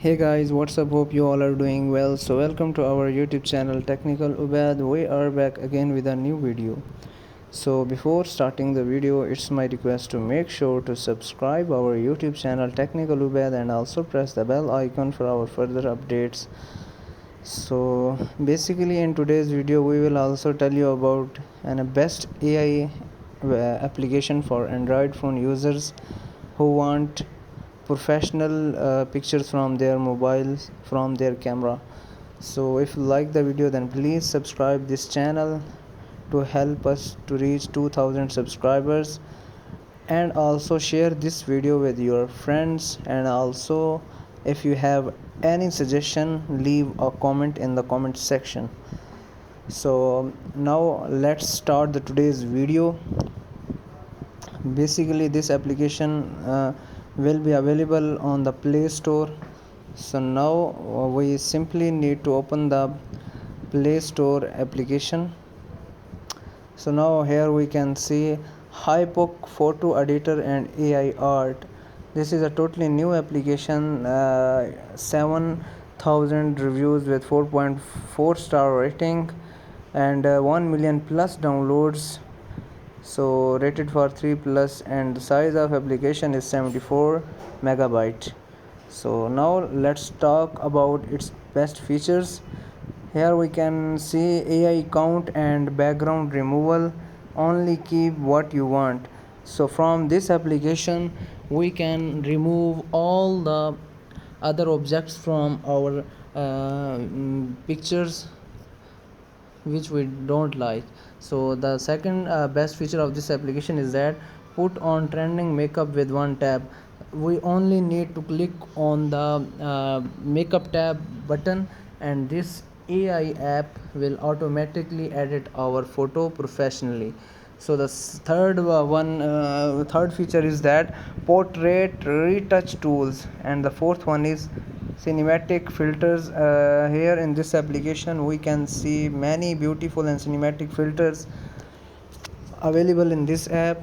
Hey guys, what's up? Hope you all are doing well. So welcome to our YouTube channel Technical Ubad. We are back again with a new video. So before starting the video, it's my request to make sure to subscribe our YouTube channel Technical Ubad and also press the bell icon for our further updates. So basically in today's video we will also tell you about an best AI application for Android phone users who want professional pictures from their mobiles, from their camera. So if you like the video, then please subscribe this channel to help us to reach 2000 subscribers, and also share this video with your friends. And also if you have any suggestion, leave a comment in the comment section. So now let's start the today's video. Basically this application will be available on the Play Store. So now we simply need to open the Play Store application. So now here we can see Hypoc photo editor and AI art. This is a totally new application, 7,000 reviews with 4.4 star rating and 1 million plus downloads. So rated for 3 plus, and the size of application is 74 megabyte. So now let's talk about its best features. Here we can see AI count and background removal. Only keep what you want. So from this application we can remove all the other objects from our pictures which we don't like. So the second best feature of this application is that put on trending makeup with one tap. We only need to click on the makeup tab button, and this AI app will automatically edit our photo professionally. So the third feature is that portrait retouch tools, and the fourth one is cinematic filters. Here in this application we can see many beautiful and cinematic filters available in this app.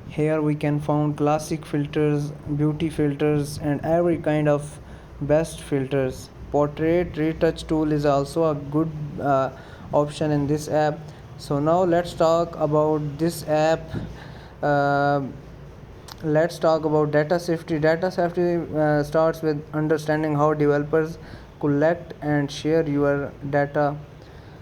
Here we can find classic filters, beauty filters, and every kind of best filters. Portrait retouch tool is also a good option in this app. So now let's talk about this app. uh, let's talk about data safety. Data safety starts with understanding how developers collect and share your data.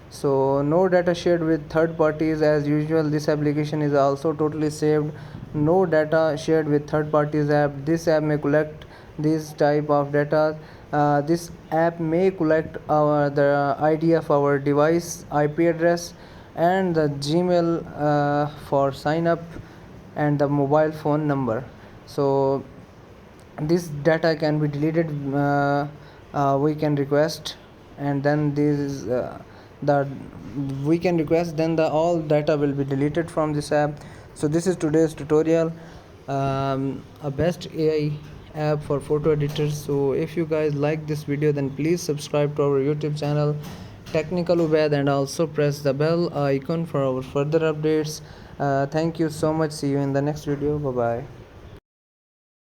So no data shared with third parties. As usual, this application is also totally saved. No data shared with third parties app. This app may collect this type of data. This app may collect the ID of our device, IP address, and the Gmail for sign up, and the mobile phone number. So this data can be deleted. We can request, and then this the we can request, then the all data will be deleted from this app. So this is today's tutorial, a best AI app for photo editors. So if you guys like this video, then please subscribe to our YouTube channel Technical Ubad, and also press the bell icon for our further updates. Thank you so much. See you in the next video. Bye bye.